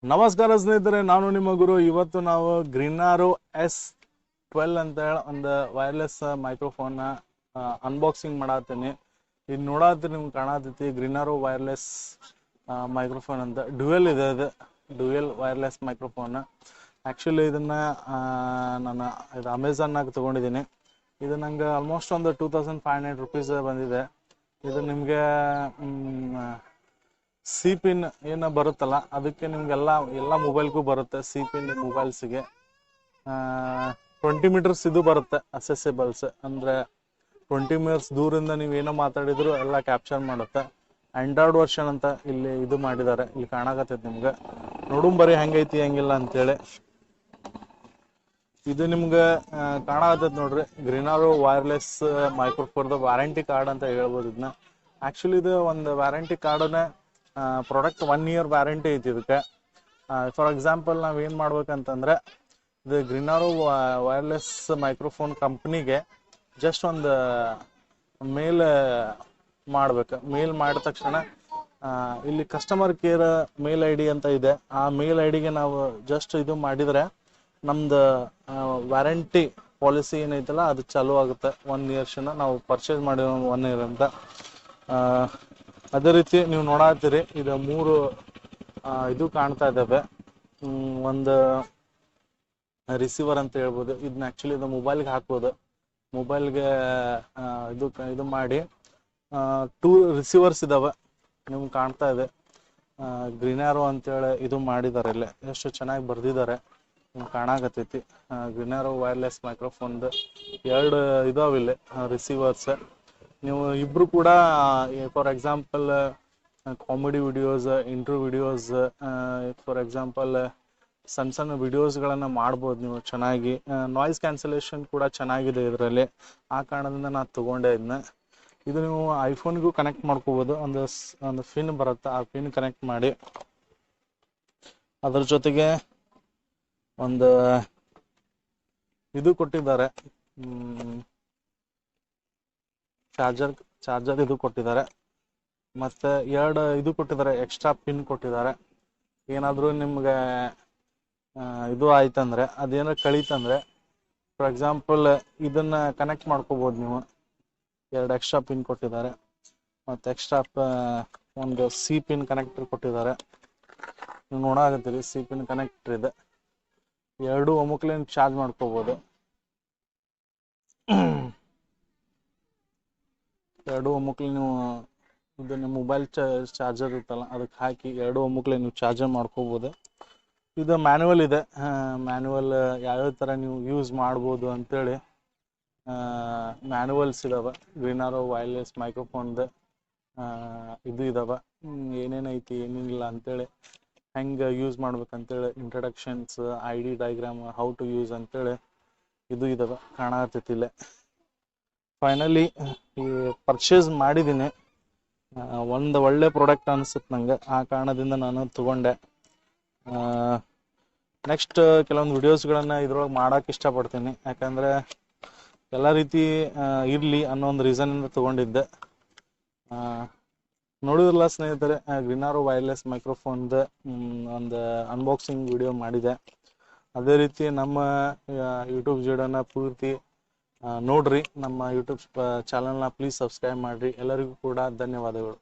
ನಮಸ್ಕಾರ ಸ್ನೇಹಿತರೆ, ನಾನು ನಿಮ್ಮ ಗುರು. ಇವತ್ತು ನಾವು ಗ್ರಿನಾರೋ S12 ಅಂತ ಹೇಳಿ ಒಂದು ವೈರ್ಲೆಸ್ ಮೈಕ್ರೋಫೋನ್ ಅನ್ಬಾಕ್ಸಿಂಗ್ ಮಾಡತ್ತೀನಿ. ಇದು ನೋಡತ್ತೀರಿ, ನಿಮ್ಗೆ ಕಾಣತೈತಿ ಗ್ರಿನಾರೋ ವೈರ್ಲೆಸ್ ಮೈಕ್ರೋಫೋನ್ ಅಂತ. ಡ್ಯುಯಲ್ ಇದೆ, ಇದು ಡ್ಯುಯಲ್ ವೈರ್ಲೆಸ್ ಮೈಕ್ರೋಫೋನ್. ಆ್ಯಕ್ಚುಲಿ ಇದನ್ನು ನಾನು ಇದು ಅಮೆಝಾನ್ನಾಗ ತೊಗೊಂಡಿದ್ದೀನಿ. ಇದು ನಂಗೆ ಆಲ್ಮೋಸ್ಟ್ ಒಂದು 2500 ರುಪೀಸ್ ಬಂದಿದೆ. ಇದು ನಿಮಗೆ ಸಿ ಪಿನ್ ಏನು ಬರುತ್ತಲ್ಲ, ಅದಕ್ಕೆ ನಿಮ್ಗೆಲ್ಲ ಮೊಬೈಲ್ಗೂ ಬರುತ್ತೆ. ಸಿ ಪಿನ್ ಮೊಬೈಲ್ಸ್ಗೆ 20 ಮೀಟರ್ಸ್ ಇದು ಬರುತ್ತೆ ಅಸೆಸೇಬಲ್ಸ್. ಅಂದರೆ 20 ಮೀಟರ್ಸ್ ದೂರಿಂದ ನೀವು ಏನೋ ಮಾತಾಡಿದ್ರು ಎಲ್ಲ ಕ್ಯಾಪ್ಚರ್ ಮಾಡುತ್ತೆ. ಆಂಡ್ರಾಯ್ಡ್ ವರ್ಷನ್ ಅಂತ ಇಲ್ಲಿ ಇದು ಮಾಡಿದ್ದಾರೆ, ಇಲ್ಲಿ ಕಾಣಕತ್ತೈತೆ ನಿಮ್ಗೆ. ನೋಡುಂಬರಿ ಹೆಂಗೈತಿ ಹೆಂಗಿಲ್ಲ ಅಂತೇಳಿ. ಇದು ನಿಮ್ಗೆ ಕಾಣಕತ್ತೈತೆ ನೋಡ್ರಿ, ಗ್ರಿನಾರೋ ವೈರ್ಲೆಸ್ ಮೈಕ್ರೋಫೋನ್ದ ವಾರಂಟಿ ಕಾರ್ಡ್ ಅಂತ ಹೇಳ್ಬೋದು ಇದನ್ನ. ಆ್ಯಕ್ಚುಲಿ ಇದು ಒಂದು ವ್ಯಾರಂಟಿ ಕಾರ್ಡನ್ನ ಪ್ರಾಡಕ್ಟ್ 1 ಇಯರ್ ವ್ಯಾರಂಟಿ ಐತಿ ಇದಕ್ಕೆ. ಫಾರ್ ಎಕ್ಸಾಂಪಲ್ ನಾವೇನು ಮಾಡ್ಬೇಕಂತಂದ್ರೆ, ಇದು ಗ್ರಿನಾರೋ ವೈರ್ಲೆಸ್ ಮೈಕ್ರೋಫೋನ್ ಕಂಪ್ನಿಗೆ ಜಸ್ಟ್ ಒಂದು ಮೇಲ್ ಮಾಡ್ಬೇಕು. ಮೇಲ್ ಮಾಡಿದ ತಕ್ಷಣ ಇಲ್ಲಿ customer care mail I D ಅಂತ ಇದೆ. ಆ ಮೇಲ್ ಐ ಡಿಗೆ ನಾವು ಜಸ್ಟ್ ಇದು ಮಾಡಿದರೆ ನಮ್ದು ವ್ಯಾರಂಟಿ ಪಾಲಿಸಿ ಏನೈತಲ್ಲ ಅದು ಚಾಲೂ ಆಗುತ್ತೆ. 1 ಇಯರ್ಸ್ನ ನಾವು ಪರ್ಚೇಸ್ ಮಾಡಿರೋ 1 ಇಯರ್ ಅಂತ. ಅದೇ ರೀತಿ ನೀವು ನೋಡತ್ತೀರಿ, ಇದು 3 ಇದು ಕಾಣ್ತಾ ಇದ್ದಾವೆ. ಒಂದು ರಿಸೀವರ್ ಅಂತ ಹೇಳ್ಬೋದು. ಇದನ್ನ ಆ್ಯಕ್ಚುಲಿ ಇದು ಮೊಬೈಲ್ಗೆ ಹಾಕ್ಬೋದು. ಮೊಬೈಲ್ಗೆ ಇದು ಮಾಡಿ 2 ರಿಸೀವರ್ಸ್ ಇದ್ದಾವೆ, ನಿಮ್ಗೆ ಕಾಣ್ತಾ ಇದೆ. ಗ್ರಿನಾರೋ ಅಂತೇಳಿ ಇದು ಮಾಡಿದ್ದಾರೆ, ಇಲ್ಲೇ ಎಷ್ಟು ಚೆನ್ನಾಗಿ ಬರೆದಿದ್ದಾರೆ, ನಿಮ್ಗೆ ಕಾಣಾಕತ್ತೈತಿ. ಗ್ರಿನಾರೋ ವೈರ್ಲೆಸ್ ಮೈಕ್ರೋಫೋನ್ದು 2 ಇದಾವಿಲ್ಲಿ ರಿಸೀವರ್ಸ್. ನೀವು ಇಬ್ರು ಕೂಡ for example comedy videos, interview videos, for example ಸಣ್ಣ ವಿಡಿಯೋಸ್ಗಳನ್ನು ಮಾಡ್ಬೋದು ನೀವು ಚೆನ್ನಾಗಿ. ನಾಯ್ಸ್ ಕ್ಯಾನ್ಸಲೇಷನ್ ಕೂಡ ಚೆನ್ನಾಗಿದೆ ಇದರಲ್ಲಿ. ಆ ಕಾರಣದಿಂದ ನಾನು ತೊಗೊಂಡೆ ಇದನ್ನ. ಇದು ನೀವು ಐಫೋನ್ಗೂ ಕನೆಕ್ಟ್ ಮಾಡ್ಕೋಬೋದು. ಒಂದು ಪಿನ್ ಬರುತ್ತೆ, ಆ ಪಿನ್ ಕನೆಕ್ಟ್ ಮಾಡಿ ಅದ್ರ ಜೊತೆಗೆ ಒಂದು ಇದು ಕೊಟ್ಟಿದ್ದಾರೆ, ಚಾರ್ಜರ್ ಇದು ಕೊಟ್ಟಿದ್ದಾರೆ. ಮತ್ತು 2 ಇದು ಕೊಟ್ಟಿದ್ದಾರೆ, ಎಕ್ಸ್ಟ್ರಾ ಪಿನ್ ಕೊಟ್ಟಿದ್ದಾರೆ. ಏನಾದರೂ ನಿಮ್ಗೆ ಇದು ಆಯ್ತಂದ್ರೆ, ಅದೇನಾದ್ರು ಕಳೀತಂದ್ರೆ ಫಾರ್ ಎಕ್ಸಾಂಪಲ್ ಇದನ್ನು ಕನೆಕ್ಟ್ ಮಾಡ್ಕೋಬೋದು ನೀವು. 2 ಎಕ್ಸ್ಟ್ರಾ ಪಿನ್ ಕೊಟ್ಟಿದ್ದಾರೆ, ಮತ್ತು ಎಕ್ಸ್ಟ್ರಾ ಒಂದು ಸಿ ಪಿನ್ ಕನೆಕ್ಟರ್ ಕೊಟ್ಟಿದ್ದಾರೆ. ನೀವು ನೋಡಾಕತ್ತೀರಿ, ಸಿ ಪಿನ್ ಕನೆಕ್ಟರ್ ಇದೆ. 2 ಒಮ್ಮಕ್ಲೇನು ಚಾರ್ಜ್ ಮಾಡ್ಕೋಬೋದು. 2 ಒಮ್ಮಕ್ಲೆ ನೀವು ಇದು ನಿಮ್ಮ ಮೊಬೈಲ್ ಚಾರ್ಜರ್ ಇರುತ್ತಲ್ಲ ಅದಕ್ಕೆ ಹಾಕಿ 2 ಒಮ್ಮಕ್ಲೆ ನೀವು ಚಾರ್ಜರ್ ಮಾಡ್ಕೋಬೋದು. ಇದು ಮ್ಯಾನ್ಯುವಲ್ ಇದೆ. ಮ್ಯಾನ್ಯುವಲ್ ಯಾವ್ಯಾವ ಥರ ನೀವು ಯೂಸ್ ಮಾಡ್ಬೋದು ಅಂತೇಳಿ ಮ್ಯಾನ್ಯುವಲ್ಸ್ ಇದಾವೆ. ಗ್ರಿನಾರೋ ವೈರ್ಲೆಸ್ ಮೈಕ್ರೋಫೋನ್ದು ಇದು ಇದಾವೆ, ಏನೇನೈತಿ ಏನೇನಿಲ್ಲ ಅಂತೇಳಿ, ಹೆಂಗೆ ಯೂಸ್ ಮಾಡ್ಬೇಕಂತೇಳಿ introductions, I D diagram, how to use ಅಂತೇಳಿ ಇದು ಇದಾವೆ, ಕಾಣತೈತಿ ಇಲ್ಲೇ. ಫೈನಲಿ ಈ ಪರ್ಚೇಸ್ ಮಾಡಿದ್ದೀನಿ. ಒಂದು ಒಳ್ಳೆ ಪ್ರಾಡಕ್ಟ್ ಅನಿಸುತ್ತೆ ನನಗೆ, ಆ ಕಾರಣದಿಂದ ನಾನು ತೊಗೊಂಡೆ. ನೆಕ್ಸ್ಟ್ ಕೆಲವೊಂದು ವಿಡಿಯೋಸ್ಗಳನ್ನು ಇದ್ರೊಳಗೆ ಮಾಡೋಕೆ ಇಷ್ಟಪಡ್ತೀನಿ, ಯಾಕಂದರೆ ಎಲ್ಲ ರೀತಿ ಇರಲಿ ಅನ್ನೋ ಒಂದು ರೀಸನ್ನಿಂದ ತೊಗೊಂಡಿದ್ದೆ. ನೋಡಿದ್ರಲ್ಲ ಸ್ನೇಹಿತರೆ, ಗ್ರಿನಾರೋ ವೈರ್ಲೆಸ್ ಮೈಕ್ರೋಫೋನ್ದು ಒಂದು ಅನ್ಬಾಕ್ಸಿಂಗ್ ವಿಡಿಯೋ ಮಾಡಿದೆ. ಅದೇ ರೀತಿ ನಮ್ಮ ಯೂಟ್ಯೂಬ್ ವಿಡಿಯೋನ ಪೂರ್ತಿ ನೋಡ್ರಿ. ನಮ್ಮ ಯೂಟ್ಯೂಬ್ ಚಾನಲ್ನ ಪ್ಲೀಸ್ ಸಬ್ಸ್ಕ್ರೈಬ್ ಮಾಡಿರಿ. ಎಲ್ಲರಿಗೂ ಕೂಡ ಧನ್ಯವಾದಗಳು.